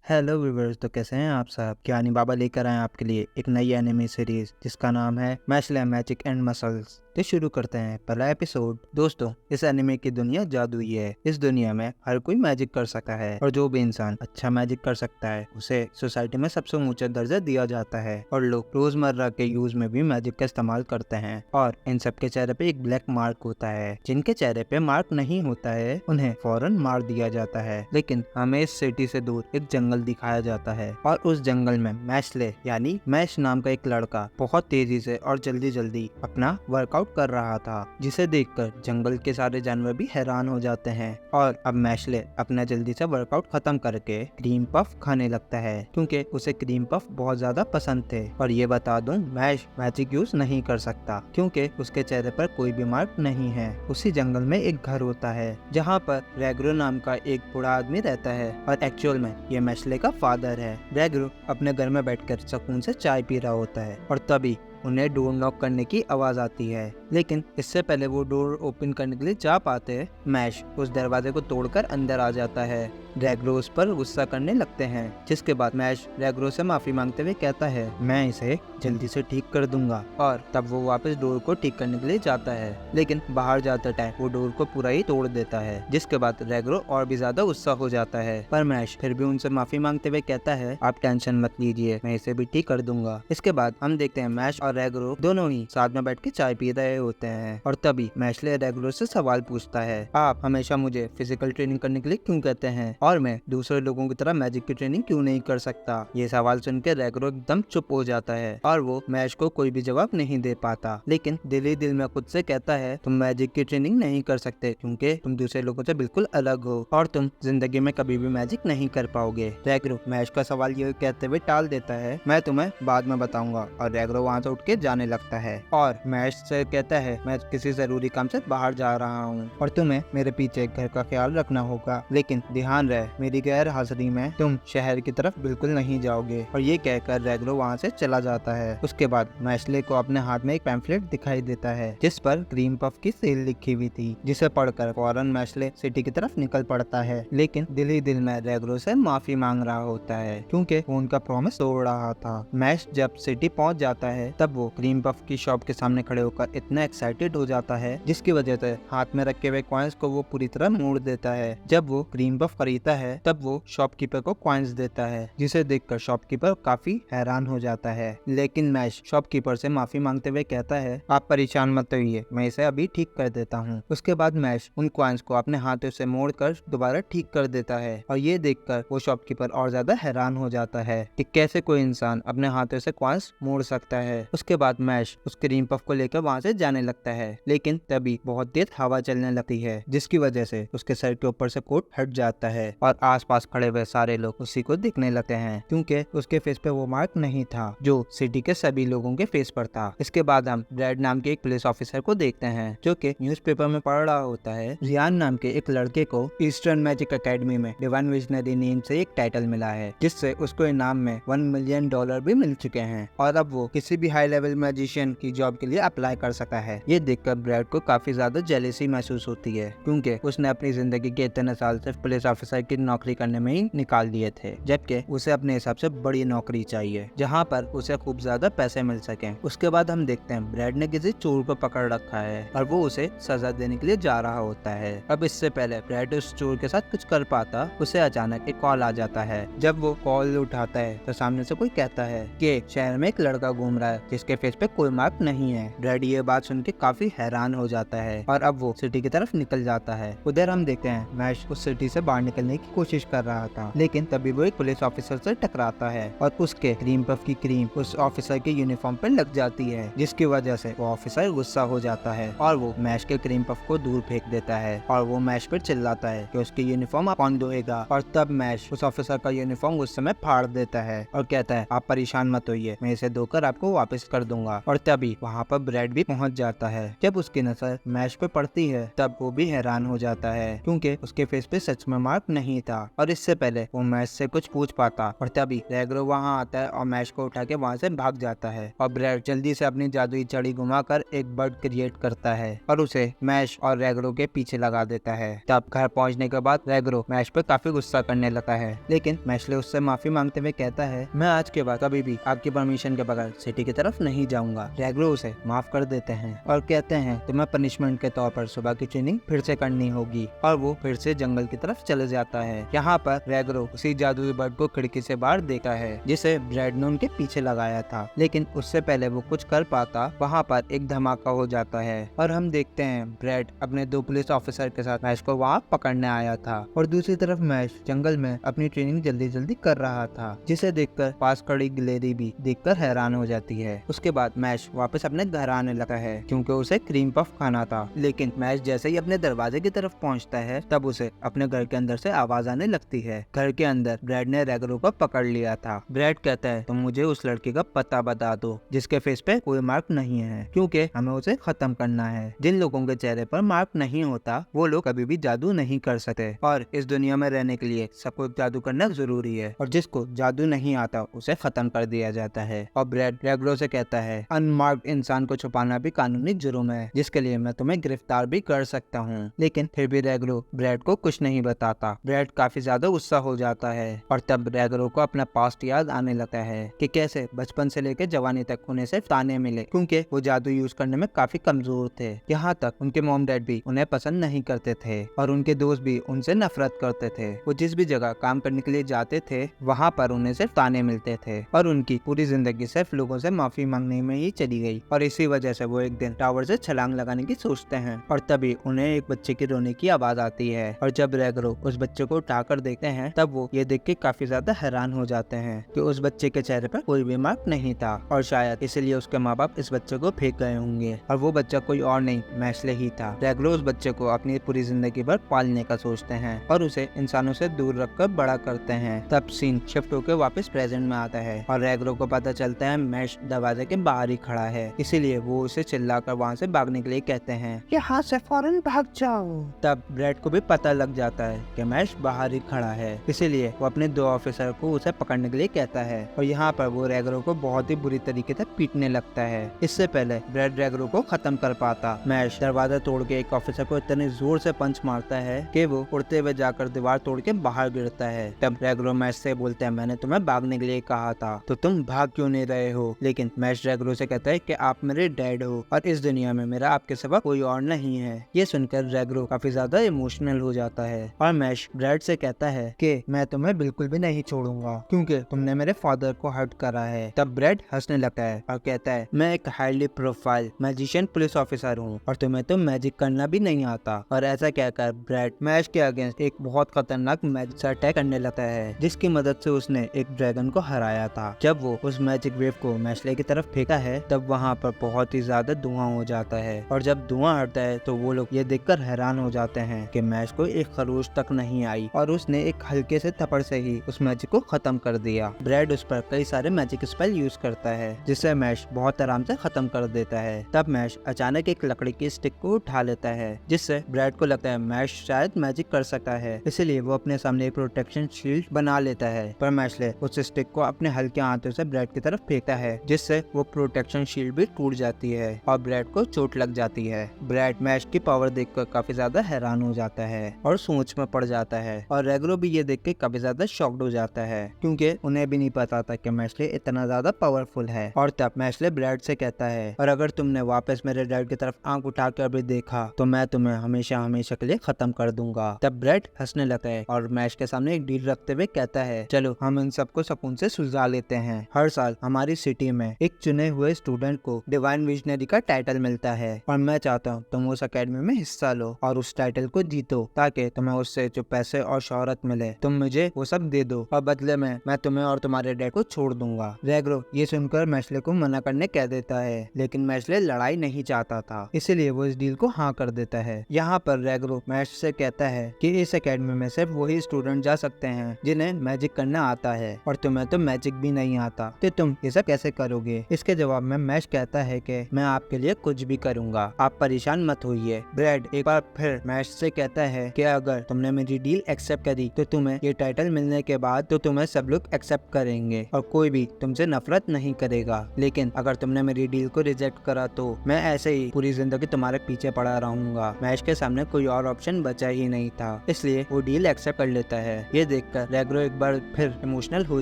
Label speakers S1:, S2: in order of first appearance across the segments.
S1: Hello viewers, तो कैसे हैं आप सब। ज्ञानी बाबा लेकर आए आपके लिए एक नई एनिमे सीरीज जिसका नाम है मैशले मैजिक एंड मसल्स। तो शुरू करते हैं पहला एपिसोड। दोस्तों, इस एनिमे की दुनिया जादुई है। इस दुनिया में हर कोई मैजिक कर सकता है और जो भी इंसान अच्छा मैजिक कर सकता है उसे सोसाइटी में सबसे ऊंचा दर्जा दिया जाता है और लोग रोजमर्रा के यूज में भी मैजिक का इस्तेमाल करते हैं। और इन सब के चेहरे पे एक ब्लैक मार्क होता है। जिनके चेहरे पे मार्क नहीं होता है उन्हें फौरन मार दिया जाता है। लेकिन हमें इस सिटी से दूर एक जंगल दिखाया जाता है और उस जंगल में मैशले यानी मैश नाम का एक लड़का बहुत तेजी से और जल्दी जल्दी अपना वर्कआउट कर रहा था, जिसे देखकर जंगल के सारे जानवर भी हैरान हो जाते हैं। और अब मैशले अपना जल्दी से वर्कआउट खत्म करके क्रीम पफ खाने लगता है क्योंकि उसे क्रीम पफ बहुत ज्यादा पसंद थे। और ये बता दूं, मैश मैजिक यूज नहीं कर सकता क्योंकि उसके चेहरे पर कोई भी मार्क नहीं है। उसी जंगल में एक घर होता है जहाँ पर रेग्रो नाम का एक बूढ़ा आदमी रहता है और एक्चुअल में ये मैशले का फादर है। रेग्रो अपने घर में बैठकर सुकून से चाय पी रहा होता है और तभी उन्हें डोर नॉक करने की आवाज आती है। लेकिन इससे पहले वो डोर ओपन करने के लिए जा पाते, मैश उस दरवाजे को तोड़कर अंदर आ जाता है। रेग्रो उस पर गुस्सा करने लगते हैं, जिसके बाद मैश रेग्रो से माफी मांगते हुए कहता है मैं इसे जल्दी से ठीक कर दूंगा। और तब वो वापस डोर को ठीक करने के लिए जाता है, लेकिन बाहर जाते टाइम वो डोर को पूरा ही तोड़ देता है, जिसके बाद रेग्रो और भी ज्यादा गुस्सा हो जाता है। पर मैश फिर भी उनसे माफी मांगते हुए कहता है आप टेंशन मत लीजिए, मैं इसे भी ठीक कर दूंगा। इसके बाद हम देखते हैं मैश और रेग्रो दोनों ही साथ में बैठ के चाय पी रहे होते हैं और तभी मैशले रेग्रो से सवाल पूछता है आप हमेशा मुझे फिजिकल ट्रेनिंग करने के लिए क्यों कहते हैं और मैं दूसरे लोगों की तरह मैजिक की ट्रेनिंग क्यों नहीं कर सकता। ये सवाल सुनकर रेग्रो एकदम चुप हो जाता है और वो मैश को कोई भी जवाब नहीं दे पाता, लेकिन दिल ही दिल में खुद से कहता है तुम मैजिक की ट्रेनिंग नहीं कर सकते क्योंकि तुम दूसरे लोगों से बिल्कुल अलग हो और तुम जिंदगी में कभी भी मैजिक नहीं कर पाओगे। रेग्रो मैश का सवाल ये कहते हुए टाल देता है मैं तुम्हें बाद में बताऊंगा और रेग्रो वहाँ से उठ के जाने लगता है और मैश से कहता है मैं किसी जरूरी काम से बाहर जा रहा हूँ और तुम्हें मेरे पीछे घर का ख्याल रखना होगा, लेकिन ध्यान रहे मेरी गैर हाजिरी में तुम शहर की तरफ बिल्कुल नहीं जाओगे। और ये कहकर रेग्रो वहाँ से चला जाता है। उसके बाद मैशले को अपने हाथ में एक पैम्फलेट दिखाई देता है जिस पर क्रीम पफ की सेल लिखी हुई थी, जिसे पढ़कर फौरन मैशले सिटी की तरफ निकल पड़ता है, लेकिन दिल ही दिल में रेग्रो से माफी मांग रहा होता है क्योंकि वो उनका प्रॉमिस तोड़ रहा था। मैश जब सिटी पहुँच जाता है तब वो क्रीम पफ की शॉप के सामने खड़े होकर इतना एक्साइटेड हो जाता है जिसकी वजह से हाथ में रखे हुए कॉइन्स को वो पूरी तरह मोड़ देता है। जब वो क्रीम पफ खरीदता है तब वो शॉपकीपर को कॉइन्स देता है, जिसे देखकर शॉपकीपर काफी हैरान हो जाता है। लेकिन मैश शॉपकीपर से माफी मांगते हुए कहता है आप परेशान मत होइए, मैं इसे अभी ठीक कर देता हूँ। उसके बाद मैश उन कॉइन्स को अपने हाथों से मोड़कर दोबारा ठीक कर देता है और ये देखकर वो शॉपकीपर और ज्यादा हैरान हो जाता है कि कैसे कोई इंसान अपने हाथों से कॉइन्स मोड़ सकता है। उसके बाद मैश उस क्रीम पफ को लेकर वहाँ से जाने लगता है, लेकिन तभी बहुत तेज हवा चलने लगती है जिसकी वजह से उसके सर के ऊपर से कोट हट जाता है और आसपास खड़े हुए सारे लोग उसी को दिखने लगते हैं क्योंकि उसके फेस पे वो मार्क नहीं था जो सिटी के सभी लोगों के फेस पर था। इसके बाद हम ब्रैड नाम के एक पुलिस ऑफिसर को देखते हैं जो कि न्यूज़पेपर में पढ़ रहा होता है रियान नाम के एक लड़के को ईस्टर्न मैजिक एकेडमी में डिवाइन विजनरी नेम से एक टाइटल मिला है, जिससे उसको इनाम में $1 मिलियन भी मिल चुके हैं और अब वो किसी भी हाई लेवल मैजिशियन की जॉब के लिए अप्लाई कर सकता है। ये देखकर ब्रैड को काफी ज्यादा जेलेसी महसूस होती है क्योंकि उसने अपनी जिंदगी के इतने साल सिर्फ पुलिस ऑफिसर की नौकरी करने में ही निकाल दिए थे, जबकि उसे अपने हिसाब से बड़ी नौकरी चाहिए जहाँ पर उसे खूब ज्यादा पैसे मिल सके। उसके बाद हम देखते हैं ब्रैड ने किसी चोर को पकड़ रखा है और वो उसे सजा देने के लिए जा रहा होता है। अब इससे पहले ब्रैड उस चोर के साथ कुछ कर पाता, उसे अचानक एक कॉल आ जाता है। जब वो कॉल उठाता है तो सामने से कोई कहता है कि शहर में एक लड़का घूम रहा है जिसके फेस पे कोई मार्क नहीं है। ब्रैड ये बात सुन के काफी हैरान हो जाता है और अब वो सिटी की तरफ निकल जाता है। उधर हम देखते हैं मैश उस सिटी से बाहर निकलने की कोशिश कर रहा था, लेकिन तभी वो एक पुलिस ऑफिसर से टकराता है और उसके क्रीम पफ की क्रीम उस ऑफिसर के यूनिफॉर्म पर लग जाती है, जिसकी वजह से वो ऑफिसर गुस्सा हो जाता है और वो मैश के क्रीम पफ को दूर फेंक देता है और वो मैश पर चिल्लाता है कि उसकी यूनिफॉर्म कौन धोएगा। और तब मैश उस ऑफिसर का यूनिफॉर्म उस समय फाड़ देता है और कहता है आप परेशान मत होइए, मैं इसे धोकर आपको वापस कर दूंगा। और तभी वहाँ पर ब्रैड भी पहुँच जाता है। जब उसकी नजर मैश पे पड़ती है तब वो भी हैरान हो जाता है क्योंकि उसके फेस पे सच में मार्क नहीं था और इससे पहले वो मैश से कुछ पूछ पाता और तभी रेगरो वहाँ आता है और मैश को उठा के वहाँ से भाग जाता है और ब्रेड जल्दी से अपनी जादुई छड़ी घुमाकर एक बर्ड क्रिएट करता है और उसे मैश और रेगरो के पीछे लगा देता है। तब घर पहुँचने के बाद रेगरो मैश पे काफी गुस्सा करने लगता है, लेकिन मैशले उससे माफी मांगते हुए कहता है मैं आज के बाद कभी भी आपकी परमिशन के बगैर सिटी की तरफ नहीं जाऊंगा। रेगरो उसे माफ कर देते हैं और कहते हैं तुम्हें पनिशमेंट के तौर पर सुबह की ट्रेनिंग फिर से करनी होगी और वो फिर से जंगल की तरफ चले जाता है। यहाँ पर रेगरो उसी जादुई बर्ड को खिड़की से बाहर देखता है जिसे ब्रेड ने उनके पीछे लगाया था, लेकिन उससे पहले वो कुछ कर पाता वहाँ पर एक धमाका हो जाता है और हम देखते हैं ब्रेड अपने 2 पुलिस ऑफिसर के साथ मैश को वहाँ पकड़ने आया था और दूसरी तरफ मैश जंगल में अपनी ट्रेनिंग जल्दी जल्दी कर रहा था, जिसे देखकर पास खड़ी गिलेरी भी देखकर हैरान हो जाती है। उसके बाद मैश वापस अपने घर आने लगा है क्योंकि उसे क्रीम पफ खाना था, लेकिन मैश जैसे ही अपने दरवाजे की तरफ पहुंचता है तब उसे अपने घर के अंदर से आवाज आने लगती है। घर के अंदर ब्रेड ने रेगरो को पकड़ लिया था। ब्रेड कहता है तुम मुझे उस लड़की का पता बता दो जिसके फेस पे कोई मार्क नहीं है, क्योंकि हमें उसे खत्म करना है। जिन लोगों के चेहरे पर मार्क नहीं होता वो लोग कभी भी जादू नहीं कर सकते और इस दुनिया में रहने के लिए सबको जादू करना जरूरी है और जिसको जादू नहीं आता उसे खत्म कर दिया जाता है। और ब्रेड रेगरो से कहता है अनमार्क्ड इंसान को छुपाना भी कानूनी जुर्म है जिसके लिए मैं तुम्हें गिरफ्तार भी कर सकता हूँ, लेकिन फिर भी रेगरो ब्रेड को कुछ नहीं बताता। ब्रेड काफी ज्यादा गुस्सा हो जाता है और तब रेगरो को अपना पास्ट याद आने लगता है कि कैसे बचपन से लेकर जवानी तक उन्हें सिर्फ ताने मिले क्योंकि वो जादू यूज करने में काफी कमजोर थे। यहाँ तक उनके मॉम डैड भी उन्हें पसंद नहीं करते थे और उनके दोस्त भी उनसे नफरत करते थे। वो जिस भी जगह काम करने के लिए जाते थे वहाँ पर उन्हें सिर्फ ताने मिलते थे और उनकी पूरी जिंदगी सिर्फ लोगों से माफी मांगने में ही चली गई और इसी वजह से वो एक दिन टावर से छलांग लगाने की सोचते हैं और तभी उन्हें एक बच्चे की रोने की आवाज आती है और जब रेगरो उस बच्चे को उठाकर देखते हैं तब वो ये देख के काफी ज्यादा हैरान हो जाते हैं कि उस बच्चे के चेहरे पर कोई भी मार्क नहीं था और शायद इसलिए उसके माँ बाप इस बच्चे को फेंक गए होंगे और वो बच्चा कोई और नहीं मैशले ही था। रेगरो उस बच्चे को अपनी पूरी जिंदगी भर पालने का सोचते हैं और उसे इंसानों से दूर रखकर बड़ा करते हैं। तब सीन शिफ्ट होकर वापस प्रेजेंट में आता है और रेगरो को पता चलता है मैश दरवाजे के बाहर ही खड़ा है, इसीलिए वो उसे चिल्लाकर वहाँ से भागने के लिए कहते हैं यहाँ से फौरन भाग जाओ। तब ब्रेड को भी पता लग जाता है कि मैश बाहर ही खड़ा है, इसीलिए वो अपने 2 ऑफिसर को उसे पकड़ने के लिए कहता है और यहाँ पर वो रेगरो को बहुत ही बुरी तरीके से पीटने लगता है। इससे पहले ब्रेड रेगरो को खत्म कर पाता मैश दरवाजा तोड़ के एक ऑफिसर को इतने जोर से पंच मारता है कि वो उड़ते हुए जाकर दीवार तोड़ के बाहर गिरता है। तब रेगरो मैश से बोलते हैं मैंने तुम्हें भागने के लिए कहा था तो तुम भाग क्यों नहीं रहे हो, लेकिन मैश रेगरो से कहता है कि आप मेरे डैड हो और इस दुनिया में मेरा आपके सिवा कोई और नहीं है। ये सुनकर रेगरो काफी ज्यादा इमोशनल हो जाता है और मैश ब्रेड से कहता है कि मैं तुम्हें बिल्कुल भी नहीं छोड़ूंगा क्योंकि तुमने मेरे फादर को हर्ट करा है। तब ब्रेड हंसने लगता है और कहता है मैं एक highly profile magician police officer हूँ और तुम्हें तो मैजिक करना भी नहीं आता। और ऐसा कहकर ब्रेड मैश के अगेंस्ट एक बहुत खतरनाक मैजिक से अटैक करने लगता है जिसकी मदद से उसने एक ड्रैगन को हराया था। जब वो उस मैजिक वेव को मैशले की तरफ फेंका है तब वहाँ पर बहुत ही ज्यादा धुआं हो जाता है और जब धुआं हटता है तो वो लोग ये देखकर हैरान हो जाते हैं कि मैश को एक खरोच तक नहीं आई और उसने एक हल्के से थप्पड़ से ही उस मैजिक को खत्म कर दिया। ब्रेड उस पर कई सारे मैजिक स्पेल यूज करता है जिससे मैश बहुत आराम से खत्म कर देता है। तब मैश अचानक एक लकड़ी की स्टिक को उठा लेता है जिससे ब्रेड को लगता है मैश शायद मैजिक कर सकता है, इसलिए वो अपने सामने एक प्रोटेक्शन शील्ड बना लेता है। पर मैशले उस स्टिक को अपने हल्के हाथों से ब्रेड की तरफ फेंकता है जिससे वो प्रोटेक्शन शील्ड भी टूट जाती है और ब्रेड को चोट लग जाती है। ब्रेड मैश की पावर देखकर काफी ज्यादा हैरान हो जाता है और सोच में पड़ जाता है और रेगरो भी ये देख के काफी ज्यादा शॉक्ड हो जाता है क्योंकि उन्हें भी नहीं पता था कि मैशले इतना ज्यादा पावरफुल है। और तब मैशले ब्रेड से कहता है और अगर तुमने वापस मेरे डैड की तरफ आंख उठाकर भी देखा तो मैं तुम्हें हमेशा हमेशा के लिए खत्म कर दूंगा। तब ब्रेड हंसने लगता है और मैश के सामने एक डील रखते हुए कहता है चलो हम इन सबको सुकून से सुलझा लेते हैं। हर साल हमारी सिटी में एक चुने हुए स्टूडेंट को डिवाइन विजनरी का टाइटल मिलता है और मैं चाहता हूँ तुम उस अकेडमी में हिस्सा लो और उस टाइटल को जीतो ताकि तुम्हें उससे जो पैसे और शोहरत मिले तुम मुझे वो सब दे दो और बदले में मैं तुम्हें और तुम्हारे डैड को छोड़ दूंगा। रेगरो ये सुनकर मैशले को मना करने कह देता है, लेकिन मैशले लड़ाई नहीं चाहता था इसलिए वो इस डील को हाँ कर देता है। यहाँ पर रेगरो मैश से कहता है कि इस एकेडमी में सिर्फ वही स्टूडेंट जा सकते हैं जिन्हें मैजिक करना आता है और तुम्हें तो मैजिक भी नहीं आता तो तुम ये सब कैसे करोगे। इसके जवाब में मैश कहता है कि मैं आपके लिए कुछ भी करूंगा, आप परेशान मत होइए। ब्रेड एक बार फिर मैश से कहता है कि अगर तुमने मेरी डील एक्सेप्ट करी तो तुम्हें ये टाइटल मिलने के बाद तो तुम्हें सब लोग एक्सेप्ट करेंगे और कोई भी तुमसे नफरत नहीं करेगा। लेकिन अगर तुमने मेरी डील को रिजेक्ट करा तो मैं ऐसे ही पूरी जिंदगी तुम्हारे पीछे पड़ा रहूंगा। मैश के सामने कोई और ऑप्शन बचा ही नहीं था, इसलिए वो डील एक्सेप्ट कर लेता है। ये देखकर रेग्रो एक बार फिर इमोशनल हो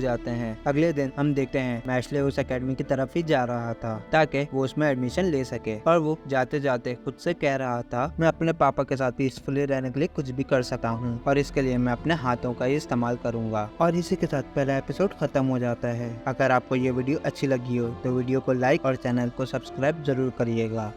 S1: जाते हैं। अगले दिन हम देखते हैं मैशले उस एकेडमी की तरफ ही जा रहा था ताकि वो उसमें एडमिशन ले सके, और वो जाते जाते खुद से कह रहा था मैं अपने पापा के साथ पीसफुली रहने के लिए कुछ भी कर सकता हूँ और इसके लिए मैं अपने हाथों का ही इस्तेमाल करूंगा। और इसी के साथ पहला एपिसोड खत्म हो जाता है। अगर आपको ये वीडियो अच्छी लगी हो तो वीडियो को लाइक और चैनल को सब्सक्राइब जरूर करिएगा।